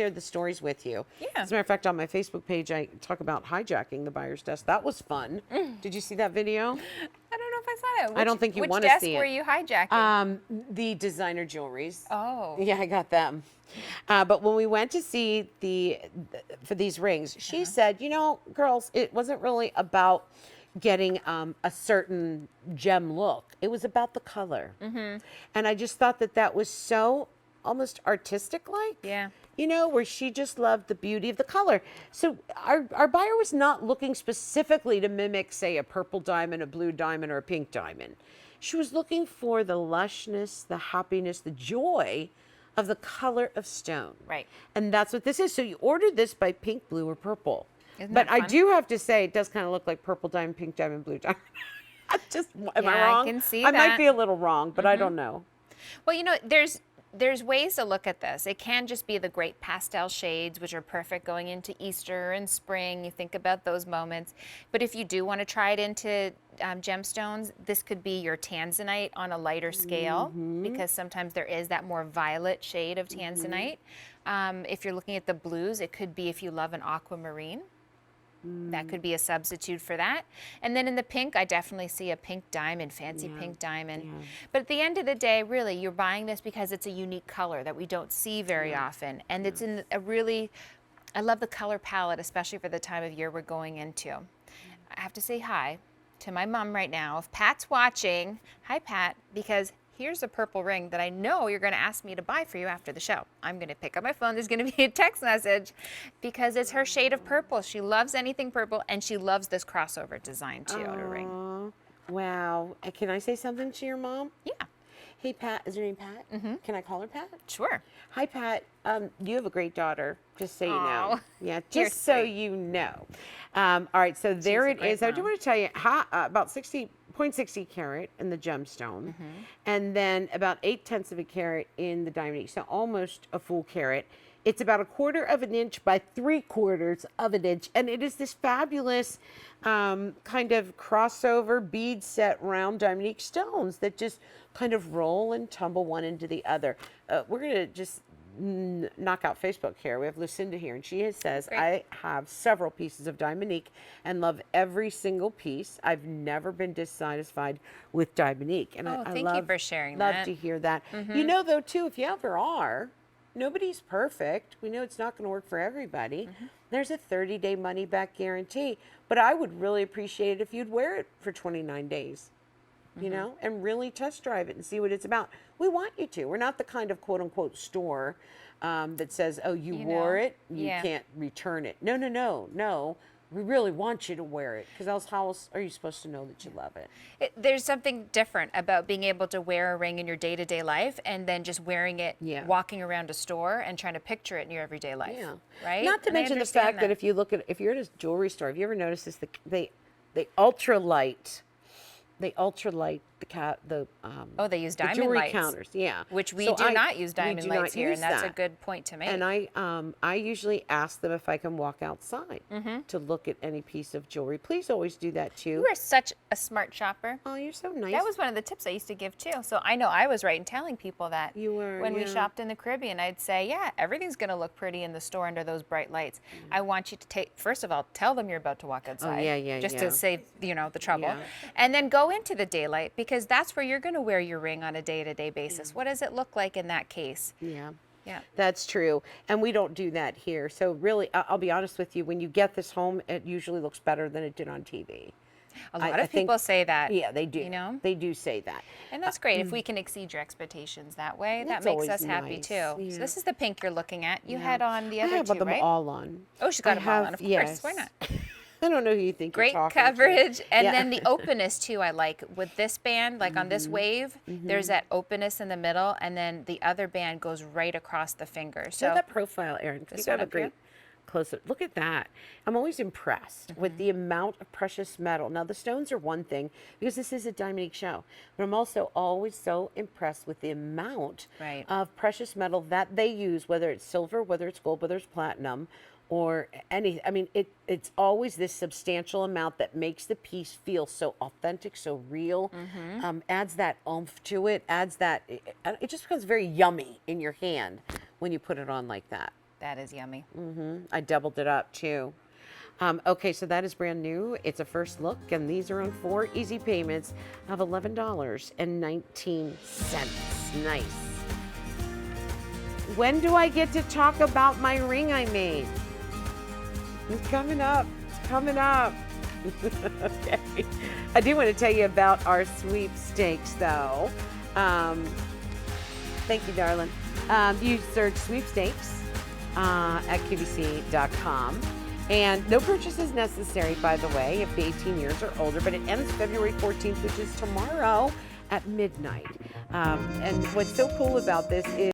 share the stories with you. Yeah. As a matter of fact, on my Facebook page, I talk about hijacking the buyer's desk. That was fun. Did you see that video? I don't know if I saw it. I don't think you want to Which see desk were it. you hijacking? The designer jewelries. Oh. Yeah, I got them. But when we went to see for these rings, she said, girls, it wasn't really about getting a certain gem look. It was about the color. And I just thought that was so almost artistic-like. Yeah. Where she just loved the beauty of the color. So our buyer was not looking specifically to mimic, say, a purple diamond, a blue diamond, or a pink diamond. She was looking for the lushness, the happiness, the joy of the color of stone. Right. And that's what this is. So you ordered this by pink, blue, or purple. Isn't But that I fun? do have to say, it does kind of look like purple diamond, pink diamond, blue diamond. Am I Yeah, I wrong? can see I might that. be a little wrong, but I don't know. Well, there's ways to look at this. It can just be the great pastel shades, which are perfect going into Easter and spring. You think about those moments. But if you do want to try it into gemstones, this could be your tanzanite on a lighter scale, because sometimes there is that more violet shade of tanzanite. If you're looking at the blues, it could be if you love an aquamarine. That could be a substitute for that. And then in the pink, I definitely see a pink diamond, fancy pink diamond. Yeah. But at the end of the day, really, you're buying this because it's a unique color that we don't see very often. And it's in a really, I love the color palette, especially for the time of year we're going into. I have to say hi to my mom right now. If Pat's watching, hi Pat, because here's a purple ring that I know you're going to ask me to buy for you after the show. I'm going to pick up my phone. There's going to be a text message because it's her shade of purple. She loves anything purple, and she loves this crossover design too on her ring. Aw, wow. Can I say something to your mom? Yeah, Hey, Pat. Is her name Pat? Can I call her Pat? sure. Hi, Pat. You have a great daughter, just so you know. Aw, Yeah, you're just so sweet. you know. All right, so there a it great is. I do mom. want to tell you about 0.60 carat in the gemstone, and then about 0.8 of a carat in the Diamonique. So almost a full carat. It's about 1/4 of an inch by 3/4 of an inch, and it is this fabulous kind of crossover bead set round Diamonique stones that just kind of roll and tumble one into the other. We're gonna just knock out Facebook here. We have Lucinda here, and she says, Great. I have several pieces of Diamonique and love every single piece. I've never been dissatisfied with Diamonique. And I Thank you for sharing love that. to hear that. You know, though, too, if you ever are, nobody's perfect. We know it's not going to work for everybody. There's a 30-day money-back guarantee. But I would really appreciate it if you'd wear it for 29 days. And really test drive it and see what it's about. We want you to. We're not the kind of quote-unquote store that says, oh, you wore it, you can't return it. No. We really want you to wear it, because else how else are you supposed to know that you love it? There's something different about being able to wear a ring in your day-to-day life and then just wearing it, walking around a store and trying to picture it in your everyday life. Yeah. Right? Not to And I mention the understand fact that if you're at a jewelry store, have you ever noticed this? They ultralight the they use the diamond jewelry lights. counters, yeah. Which we So do not use we diamond do lights not here, use and that's a that. good point to make. And I usually ask them if I can walk outside to look at any piece of jewelry. Please always do that too. You are such a smart shopper. Oh, you're so nice. That was one of the tips I used to give too. So I know I was right in telling people that. You were, when we yeah. shopped in the Caribbean, I'd say, yeah, everything's going to look pretty in the store under those bright lights. I want you to take, first of all, tell them you're about to walk outside. Just to save, the trouble. Yeah. And then go into the daylight, because that's where you're going to wear your ring on a day-to-day basis. What does it look like in that case? Yeah. Yeah. That's true. And we don't do that here. So really, I'll be honest with you, when you get this home, it usually looks better than it did on TV. A lot of people say that. Yeah, they do. They do say that. And that's great. If we can exceed your expectations that way, that That's makes always us happy nice. too. Yeah. So this is the pink you're looking at. You had on the I other have two, them right? all on. Oh, she's got them all on, of course. Yes. Why not? I don't know who you think Great you're talking coverage. to. And Yeah. then the openness too, I like. With this band, like on this wave, there's that openness in the middle, and then the other band goes right across the finger. So So that profile, Erin, This you got one a up here? great close-up. Look at that. I'm always impressed with the amount of precious metal. Now, the stones are one thing, because this is a Diamonique show, but I'm also always so impressed with the amount Right. of precious metal that they use, whether it's silver, whether it's gold, whether it's platinum, or any. I mean, it's always this substantial amount that makes the piece feel so authentic, so real, adds that oomph to it, adds that, it just becomes very yummy in your hand when you put it on like that. That is yummy. I doubled it up too. Okay, so that is brand new. It's a first look, and these are on 4 easy payments of $11.19. Nice. When do I get to talk about my ring I made? It's coming up. It's coming up. Okay. I do want to tell you about our sweepstakes, though. Thank you, darling. You search sweepstakes at QVC.com. And no purchase is necessary, by the way, if 18 years or older, but it ends February 14th, which is tomorrow at midnight. And what's so cool about this is